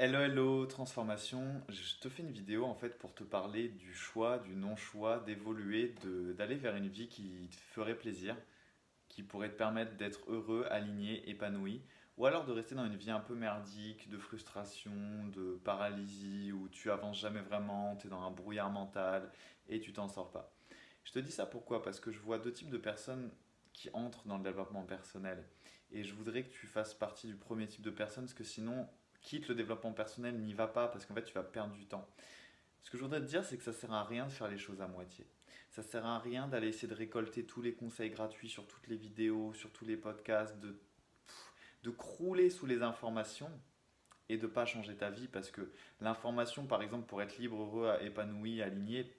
Hello, hello, transformation. Je te fais une vidéo en fait pour te parler du choix, du non-choix, d'évoluer, d'aller vers une vie qui te ferait plaisir, qui pourrait te permettre d'être heureux, aligné, épanoui, ou alors de rester dans une vie un peu merdique, de frustration, de paralysie, où tu avances jamais vraiment, tu es dans un brouillard mental et tu t'en sors pas. Je te dis ça pourquoi? Parce que je vois deux types de personnes qui entrent dans le développement personnel. Et je voudrais que tu fasses partie du premier type de personne, parce que sinon, quitte le développement personnel, n'y va pas, parce qu'en fait, tu vas perdre du temps. Ce que je voudrais te dire, c'est que ça sert à rien de faire les choses à moitié. Ça sert à rien d'aller essayer de récolter tous les conseils gratuits sur toutes les vidéos, sur tous les podcasts, de crouler sous les informations et de pas changer ta vie, parce que l'information, par exemple, pour être libre, heureux, épanoui, aligné,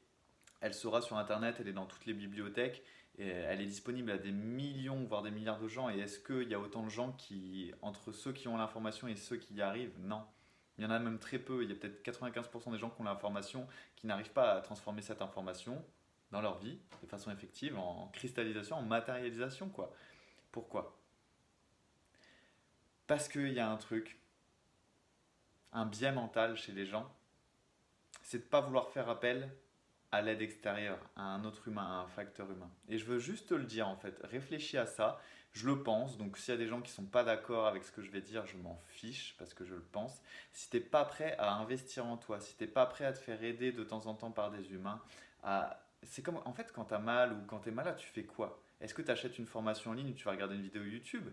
elle sera sur Internet, elle est dans toutes les bibliothèques, et elle est disponible à des millions, voire des milliards de gens. Et est-ce qu'il y a autant de gens qui, entre ceux qui ont l'information et ceux qui y arrivent? Non. Il y en a même très peu. Il y a peut-être 95% des gens qui ont l'information qui n'arrivent pas à transformer cette information dans leur vie de façon effective, en cristallisation, en matérialisation, quoi. Pourquoi? Parce qu'il y a un truc, un biais mental chez les gens, c'est de ne pas vouloir faire appel à l'aide extérieure, à un autre humain, à un facteur humain. Et je veux juste te le dire en fait, réfléchis à ça, je le pense, donc s'il y a des gens qui ne sont pas d'accord avec ce que je vais dire, je m'en fiche parce que je le pense. Si tu n'es pas prêt à investir en toi, si tu n'es pas prêt à te faire aider de temps en temps par des humains, c'est comme en fait quand tu as mal ou quand tu es malade, tu fais quoi? Est-ce que tu achètes une formation en ligne ou tu vas regarder une vidéo YouTube?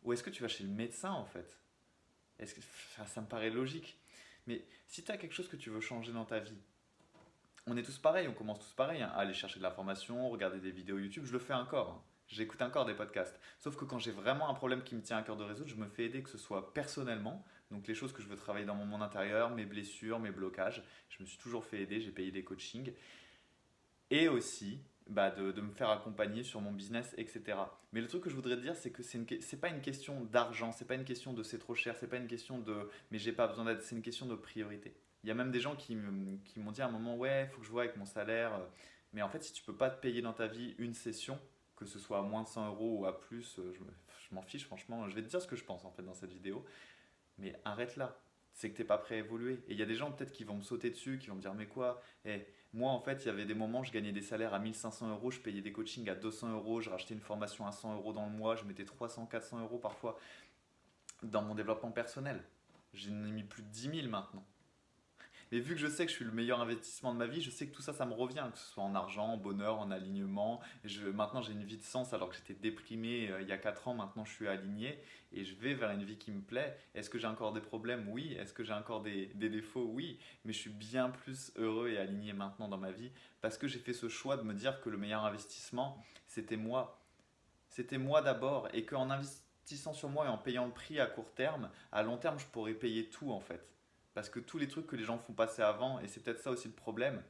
Ou est-ce que tu vas chez le médecin en fait? Enfin, ça me paraît logique. Mais si tu as quelque chose que tu veux changer dans ta vie, on est tous pareils, on commence tous pareils, hein, à aller chercher de l'information, regarder des vidéos YouTube, je le fais encore, hein. J'écoute encore des podcasts. Sauf que quand j'ai vraiment un problème qui me tient à cœur de résoudre, je me fais aider, que ce soit personnellement, donc les choses que je veux travailler dans mon monde intérieur, mes blessures, mes blocages. Je me suis toujours fait aider, j'ai payé des coachings. Et aussi de me faire accompagner sur mon business, etc. Mais le truc que je voudrais te dire, c'est que c'est pas une question d'argent, c'est pas une question de c'est trop cher, c'est pas une question de mais j'ai pas besoin d'aide, c'est une question de priorité. Il y a même des gens qui m'ont dit à un moment, ouais, il faut que je vois avec mon salaire. Mais en fait, si tu peux pas te payer dans ta vie une session, que ce soit à moins de 100 euros ou à plus, je m'en fiche franchement. Je vais te dire ce que je pense en fait dans cette vidéo. Mais arrête là. C'est que t'es pas prêt à évoluer. Et il y a des gens peut-être qui vont me sauter dessus, qui vont me dire mais quoi? Moi en fait il y avait des moments je gagnais des salaires à 1 500 euros, je payais des coachings à 200 euros, je rachetais une formation à 100 euros dans le mois, je mettais 300, 400 euros parfois dans mon développement personnel. J'en ai mis plus de 10 000 maintenant. Mais vu que je sais que je suis le meilleur investissement de ma vie, je sais que tout ça, ça me revient, que ce soit en argent, en bonheur, en alignement. Maintenant, j'ai une vie de sens alors que j'étais déprimé il y a 4 ans. Maintenant, je suis aligné et je vais vers une vie qui me plaît. Est-ce que j'ai encore des problèmes? Oui. Est-ce que j'ai encore des défauts? Oui. Mais je suis bien plus heureux et aligné maintenant dans ma vie parce que j'ai fait ce choix de me dire que le meilleur investissement, c'était moi. C'était moi d'abord et qu'en investissant sur moi et en payant le prix à court terme, à long terme, je pourrais payer tout en fait. Parce que tous les trucs que les gens font passer avant, et c'est peut-être ça aussi le problème,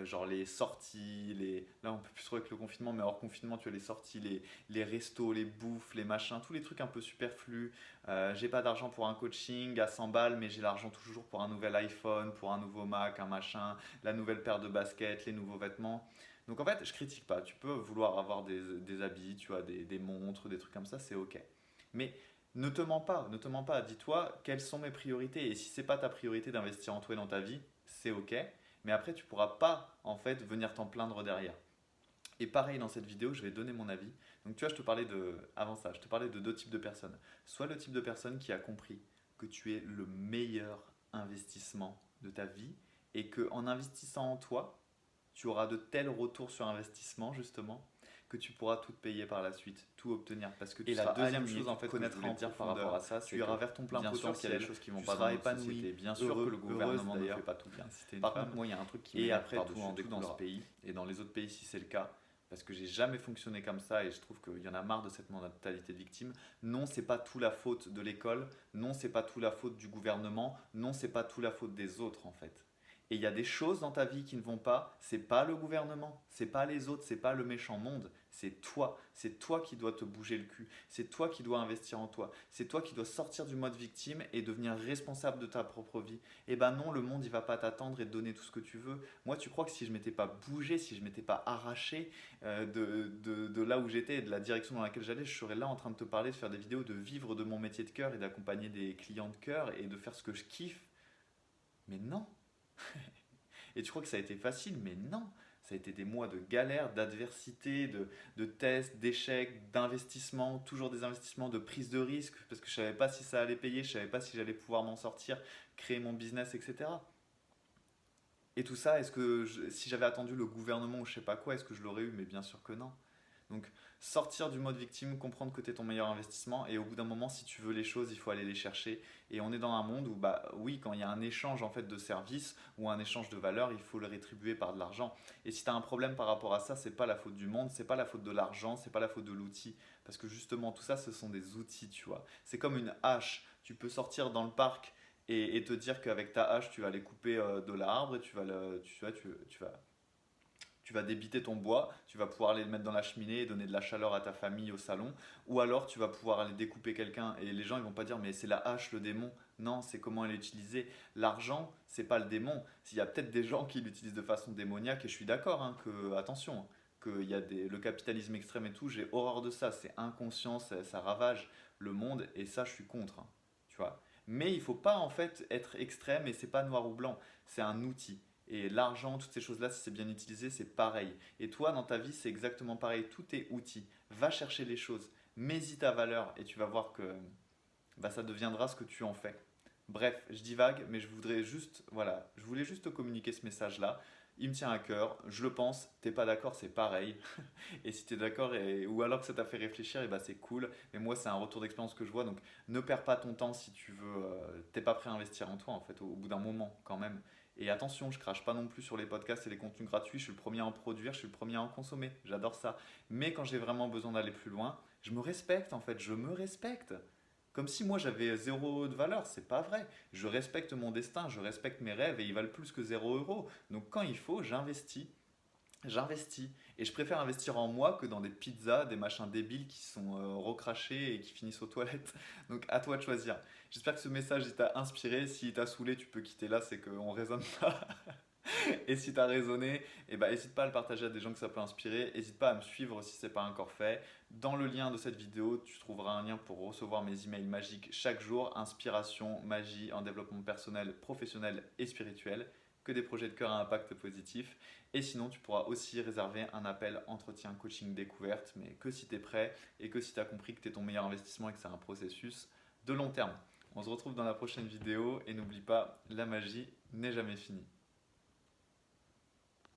genre les sorties, là on peut plus trop avec le confinement, mais hors confinement, tu as les sorties, les restos, les bouffes, les machins, tous les trucs un peu superflus. J'ai pas d'argent pour un coaching à 100 balles, mais j'ai l'argent toujours pour un nouvel iPhone, pour un nouveau Mac, un machin, la nouvelle paire de baskets, les nouveaux vêtements. Donc en fait, je critique pas. Tu peux vouloir avoir des habits, tu vois, des montres, des trucs comme ça, c'est ok. Mais ne te mens pas, ne te mens pas. Dis-toi quelles sont mes priorités. Et si c'est pas ta priorité d'investir en toi et dans ta vie, c'est ok. Mais après, tu pourras pas en fait venir t'en plaindre derrière. Et pareil dans cette vidéo, je vais donner mon avis. Donc tu vois, avant ça, je te parlais de deux types de personnes. Soit le type de personne qui a compris que tu es le meilleur investissement de ta vie et que en investissant en toi, tu auras de tels retours sur investissement justement que tu pourras tout te payer par la suite, tout obtenir parce que tu Et la seras deuxième aligné, chose tu en te fait que je connaîtras voulais en te dire par rapport profondeur, à ça, tu c'est iras que vers ton plein bien sûr qu'il y a potentiel, des choses qui vont tu pas dans seras notre société, épanoui, bien sûr que le heureux, heureuse gouvernement ne fait d'ailleurs, pas tout bien. si tu es une Par contre, femme. moi, il y a un truc qui Et m'énerve après tout en par-dessus tout dans ce découlera. pays. Et dans les autres pays si c'est le cas, parce que j'ai jamais fonctionné comme ça et je trouve qu'il y en a marre de cette mentalité de victime. Non, c'est pas tout la faute de l'école, non, c'est pas tout la faute du gouvernement, non, c'est pas tout la faute des autres en fait. Et il y a des choses dans ta vie qui ne vont pas, c'est pas le gouvernement, c'est pas les autres, c'est pas le méchant monde, c'est toi qui dois te bouger le cul, c'est toi qui dois investir en toi, c'est toi qui dois sortir du mode victime et devenir responsable de ta propre vie. Et ben non, le monde il va pas t'attendre et te donner tout ce que tu veux. Moi, tu crois que si je m'étais pas bougé, si je m'étais pas arraché de là où j'étais et de la direction dans laquelle j'allais, je serais là en train de te parler, de faire des vidéos, de vivre de mon métier de cœur et d'accompagner des clients de cœur et de faire ce que je kiffe. Mais non. Et tu crois que ça a été facile, mais non. Ça a été des mois de galère, d'adversité, de tests, d'échecs, d'investissements, toujours des investissements, de prise de risque, parce que je savais pas si ça allait payer, je savais pas si j'allais pouvoir m'en sortir, créer mon business, etc. Et tout ça, si j'avais attendu le gouvernement ou je sais pas quoi, est-ce que je l'aurais eu? Mais bien sûr que non. Donc sortir du mode victime, comprendre que tu es ton meilleur investissement et au bout d'un moment, si tu veux les choses, il faut aller les chercher. Et on est dans un monde où, bah oui, quand il y a un échange en fait de services ou un échange de valeurs, il faut le rétribuer par de l'argent. Et si tu as un problème par rapport à ça, c'est pas la faute du monde, c'est pas la faute de l'argent, c'est pas la faute de l'outil. Parce que justement, tout ça, ce sont des outils, tu vois. C'est comme une hache. Tu peux sortir dans le parc et te dire qu'avec ta hache, tu vas aller couper de l'arbre et tu vas débiter ton bois, tu vas pouvoir aller le mettre dans la cheminée et donner de la chaleur à ta famille au salon, ou alors tu vas pouvoir aller découper quelqu'un et les gens ils vont pas dire mais c'est la hache le démon. Non, c'est comment elle est utilisée. L'argent, c'est pas le démon. S'il y a peut-être des gens qui l'utilisent de façon démoniaque et je suis d'accord que attention, qu'il y a le capitalisme extrême et tout, j'ai horreur de ça, c'est inconscient, ça ravage le monde et ça je suis contre, hein, tu vois. Mais il faut pas en fait être extrême et c'est pas noir ou blanc, c'est un outil. Et l'argent, toutes ces choses-là, si c'est bien utilisé, c'est pareil. Et toi, dans ta vie, c'est exactement pareil. Tout est outil. Va chercher les choses. Mets-y ta valeur et tu vas voir que bah, ça deviendra ce que tu en fais. Bref, je divague, mais je voulais juste te communiquer ce message-là. Il me tient à cœur, je le pense, t'es pas d'accord, c'est pareil. Et si t'es d'accord, ou alors que ça t'a fait réfléchir, et bah c'est cool. Mais moi, c'est un retour d'expérience que je vois, donc ne perds pas ton temps si tu veux. T'es pas prêt à investir en toi, en fait, au bout d'un moment, quand même. Et attention, je crache pas non plus sur les podcasts et les contenus gratuits, je suis le premier à en produire, je suis le premier à en consommer, j'adore ça. Mais quand j'ai vraiment besoin d'aller plus loin, je me respecte en fait, je me respecte. Comme si moi j'avais zéro de valeur, c'est pas vrai. Je respecte mon destin, je respecte mes rêves et ils valent plus que 0 euros. Donc quand il faut, j'investis. Et je préfère investir en moi que dans des pizzas, des machins débiles qui sont recrachés et qui finissent aux toilettes. Donc à toi de choisir. J'espère que ce message il t'a inspiré. S'il t'a saoulé, tu peux quitter là, c'est qu'on raisonne pas. Et si tu as raisonné, eh ben, n'hésite pas à le partager à des gens que ça peut inspirer. N'hésite pas à me suivre si ce n'est pas encore fait. Dans le lien de cette vidéo, tu trouveras un lien pour recevoir mes emails magiques chaque jour. Inspiration, magie en développement personnel, professionnel et spirituel. Que des projets de cœur à impact positif. Et sinon, tu pourras aussi réserver un appel entretien coaching découverte, mais que si tu es prêt et que si tu as compris que tu es ton meilleur investissement et que c'est un processus de long terme. On se retrouve dans la prochaine vidéo et n'oublie pas, la magie n'est jamais finie.